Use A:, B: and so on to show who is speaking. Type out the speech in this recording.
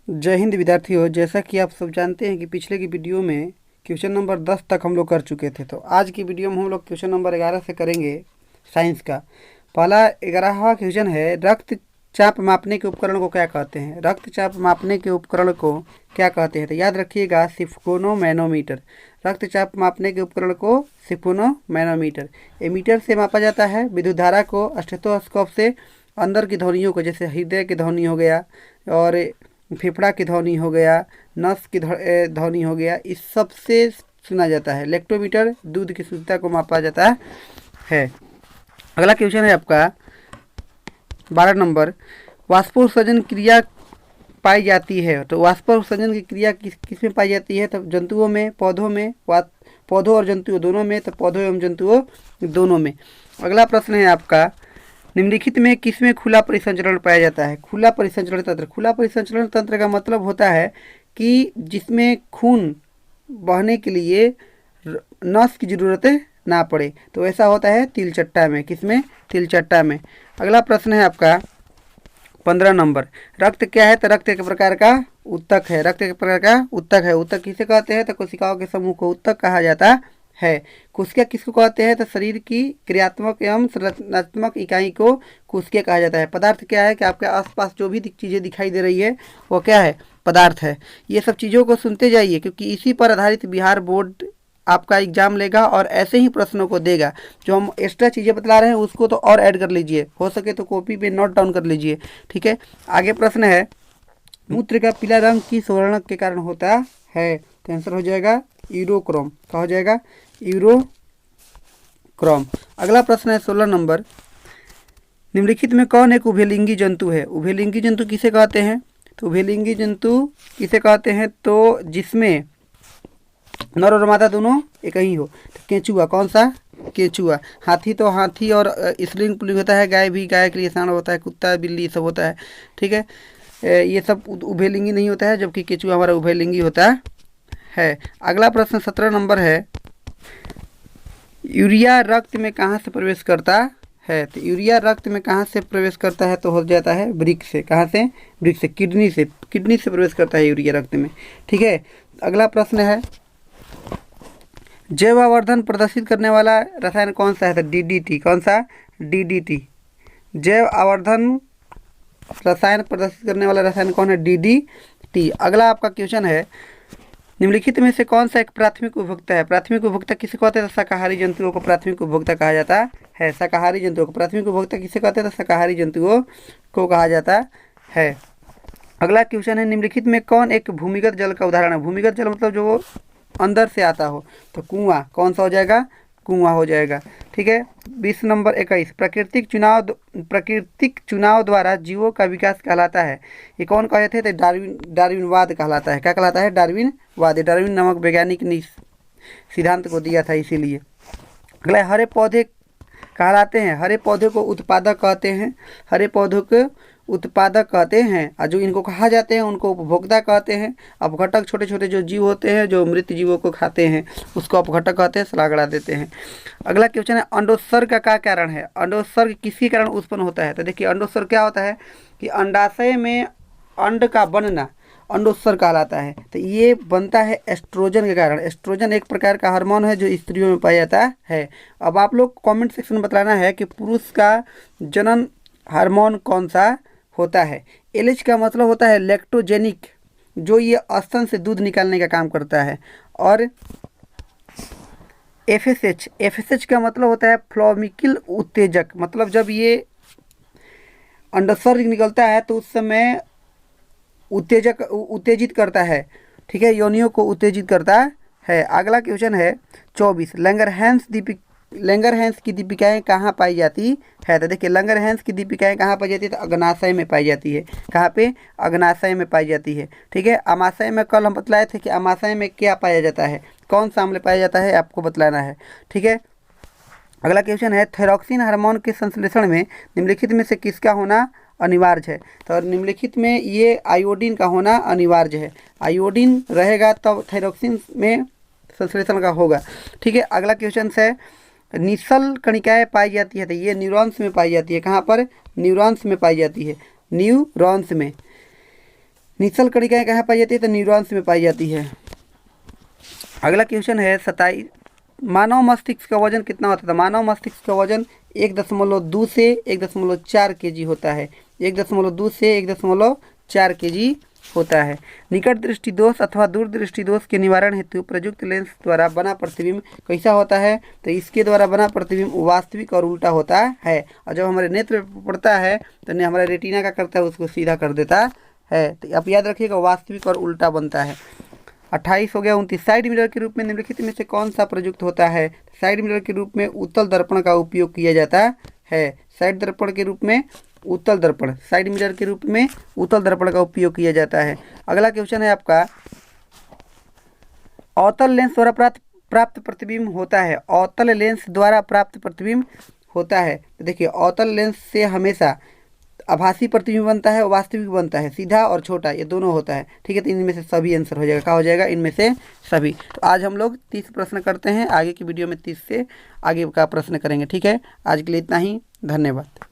A: जय हिंद विद्यार्थियों। जैसा कि आप सब जानते हैं कि पिछले की वीडियो में क्वेश्चन नंबर 10 तक हम लोग कर चुके थे, तो आज की वीडियो में हम लोग क्वेश्चन नंबर 11 से करेंगे साइंस का। पहला 11वां क्वेश्चन है, रक्तचाप मापने के उपकरण को क्या कहते हैं। रक्तचाप मापने के उपकरण को क्या कहते हैं, तो याद रखिएगा सिफोनोमैनोमीटर। रक्तचाप मापने के उपकरण को सिफोनोमैनोमीटर। एमीटर से मापा जाता है विद्युत धारा को। स्टेथोस्कोप से अंदर की ध्वनियों को, जैसे हृदय की ध्वनि हो गया और फेफड़ा की ध्वनि हो गया, नस की ध्वनि हो गया, इस सब से सुना जाता है। लेक्टोमीटर दूध की शुद्धता को मापा जाता है। अगला क्वेश्चन है आपका 12 नंबर, वाष्पोत्सर्जन क्रिया पाई जाती है। तो वाष्पोत्सर्जन की क्रिया किस में पाई जाती है, तो जंतुओं में, पौधों में, पौधों और जंतुओं दोनों में, तो पौधों एवं जंतुओं दोनों में। अगला प्रश्न है आपका, निम्नलिखित में किसमें खुला परिसंचरण पाया जाता है। खुला परिसंचरण तंत्र। खुला परिसंचरण तंत्र का मतलब होता है कि जिसमें खून बहने के लिए नस की जरूरत ना पड़े, तो ऐसा होता है तिलचट्टा में। किसमें? तिलचट्टा में। अगला प्रश्न है आपका 15 नंबर, रक्त क्या है, तो रक्त एक प्रकार का उत्तक है। रक्त एक प्रकार का उत्तक है। उत्तक किसे कहते हैं, तो कोशिकाओं के समूह को उत्तक कहा जाता है। कोशिका किसको कहते हैं, तो शरीर की क्रियात्मक एवं संरचनात्मक इकाई को कोशिका कहा जाता है। पदार्थ क्या है कि आपके आसपास जो भी चीज़ें दिखाई दे रही है वो क्या है, पदार्थ है। ये सब चीज़ों को सुनते जाइए, क्योंकि इसी पर आधारित बिहार बोर्ड आपका एग्जाम लेगा और ऐसे ही प्रश्नों को देगा। जो हम एक्स्ट्रा चीज़ें बता रहे हैं उसको तो और ऐड कर लीजिए, हो सके तो कॉपी पे नोट डाउन कर लीजिए, ठीक है। आगे प्रश्न है, मूत्र का पीला रंग किस वर्णक के कारण होता है, तो आंसर हो जाएगा यूरोक्रोम। क्या हो जाएगा? यूरोक्रोम। अगला प्रश्न है 16 नंबर, निम्नलिखित में कौन एक उभयलिंगी जंतु है। उभयलिंगी जंतु किसे कहते हैं, तो उभयलिंगी जंतु किसे कहते हैं, तो जिसमें नर और मादा दोनों एक ही हो। तो केंचुआ। कौन सा? केंचुआ। हाथी तो हाथी और स्त्रीलिंग पुल्लिंग होता है। गाय भी गाय के लिए सांड होता है। कुत्ता बिल्ली सब होता है, ठीक है। ये सब उभयलिंगी नहीं होता है, जबकि केंचुआ हमारा उभयलिंगी होता है। अगला प्रश्न 17 नंबर है, यूरिया रक्त में कहाँ से प्रवेश करता है। तो यूरिया रक्त में कहाँ से प्रवेश करता है, तो हो जाता है वृक्क से। कहाँ से? वृक्क से। किडनी से। किडनी से प्रवेश करता है यूरिया रक्त में, ठीक है। अगला प्रश्न है, जैव आवर्धन प्रदर्शित करने वाला रसायन कौन सा है, तो डीडीटी। कौन सा? डीडीटी। जैव आवर्धन रसायन प्रदर्शित करने वाला रसायन कौन है? डीडीटी। अगला आपका क्वेश्चन है, निम्नलिखित में से कौन सा एक प्राथमिक उपभोक्ता है। प्राथमिक उपभोक्ता किसे कहते हैं, तो शाकाहारी जंतुओं को प्राथमिक उपभोक्ता कहा जाता है। शाकाहारी जंतुओं को प्राथमिक उपभोक्ता किसे कहते हैं, तो शाकाहारी जंतुओं को कहा जाता है। अगला क्वेश्चन है, निम्नलिखित में कौन एक भूमिगत जल का उदाहरण है। भूमिगत जल मतलब जो अंदर से आता हो, तो कुआं। कौन सा हो जाएगा? कुआं हो जाएगा, ठीक है। 20 नंबर 21, प्राकृतिक चुनाव द्वारा जीवों का विकास कहलाता है। ये कौन कहे थे, तो डार्विनवाद कहलाता है। क्या कहलाता है? डार्विनवाद। डार्विन नामक वैज्ञानिक ने सिद्धांत को दिया था, इसीलिए। अगला हरे पौधे कहलाते हैं। हरे पौधे को उत्पादक कहते हैं। हरे पौधों को उत्पादक कहते हैं, और जो इनको कहा जाते हैं उनको उपभोक्ता कहते हैं। अपघटक छोटे छोटे जो जीव होते हैं जो मृत जीवों को खाते हैं उसको अपघटक कहते हैं, सलागड़ा देते हैं। अगला क्वेश्चन है, अंडोत्सर्ग का क्या कारण है। अंडोत्सर्ग किसके कारण उत्पन्न होता है, तो देखिए अंडोत्सर्ग क्या होता है कि अंडाशय में अंड का बनना अंडोत्सर्ग कहलाता है। तो ये बनता है एस्ट्रोजन के कारण। एस्ट्रोजन एक प्रकार का हार्मोन है जो स्त्रियों में पाया जाता है। अब आप लोग कमेंट सेक्शन में बताना है कि पुरुष का जनन हार्मोन कौन सा होता है। एलएच का मतलब होता है लैक्टोजेनिक, जो ये स्तन से दूध निकालने का काम करता है। और एफएसएच का मतलब होता है फ्लोमिकल उत्तेजक, मतलब जब ये अंडोत्सर्ग निकलता है तो उस समय उत्तेजित करता है, ठीक है, योनियों को उत्तेजित करता है। अगला क्वेश्चन है 24, लैंगरहैंस की दीपिकाएँ कहाँ पाई जाती है। तो देखिए लैंगरहैंस की दीपिकाएँ कहाँ पाई जाती है, तो अग्नाशय में पाई जाती है। कहाँ पे? अग्नाशय में पाई जाती है, ठीक है। अमाशय में कल हम बतलाए थे कि अमाशय में क्या पाया जाता है, कौन सा अम्ल पाया जाता है, आपको बतलाना है, ठीक है। अगला क्वेश्चन है, थायरॉक्सिन हार्मोन के संश्लेषण में निम्नलिखित में से किसका होना अनिवार्य है। तो निम्नलिखित में ये आयोडीन का होना अनिवार्य है। आयोडीन रहेगा तब थायरॉक्सिन में संश्लेषण का होगा, ठीक है। अगला क्वेश्चन है, निसल कणिकाएँ पाई जाती है, तो ये न्यूरॉन्स में पाई जाती है। कहाँ पर? न्यूरॉन्स में पाई जाती है, न्यूरॉन्स में। निश्चल कणिकाएं कहाँ पाई जाती है? तो न्यूरॉन्स में पाई जाती है। अगला क्वेश्चन है 27, मानव मस्तिष्क का वजन कितना होता था? मानव मस्तिष्क का वजन 1.2 से 1.4 kg होता है। 1.2 से 1.4 kg होता है। निकट दृष्टि दोष अथवा दूर दृष्टि दोष के निवारण हेतु प्रयुक्त लेंस द्वारा बना प्रतिबिंब कैसा होता है? तो इसके द्वारा बना प्रतिबिंब वास्तविक और उल्टा होता है, और जब हमारे नेत्र पर पड़ता है तो हमारा रेटिना क्या करता है? उसको सीधा कर देता है। तो आप याद रखिएगा, वास्तविक और उल्टा बनता है। 28 हो गया। 29, साइड मिरर के रूप में निम्नलिखित में से कौन सा प्रयुक्त होता है? साइड मिरर के रूप में उत्तल दर्पण का उपयोग किया जाता है। साइड दर्पण के रूप में उत्तल दर्पण, साइड मिरर के रूप में उत्तल दर्पण का उपयोग किया जाता है। अगला क्वेश्चन है आपका, अवतल लेंस द्वारा प्राप्त प्रतिबिंब होता है। अवतल लेंस द्वारा प्राप्त प्रतिबिंब होता है। तो देखिए, अवतल लेंस से हमेशा आभासी प्रतिबिंब बनता है, वास्तविक बनता है, सीधा और छोटा, ये दोनों होता है। ठीक है, तो इनमें से सभी आंसर हो जाएगा। क्या हो जाएगा? इनमें से सभी। तो आज हम लोग 30 प्रश्न करते हैं, आगे की वीडियो में 30 से आगे का प्रश्न करेंगे। ठीक है, आज के लिए इतना ही, धन्यवाद।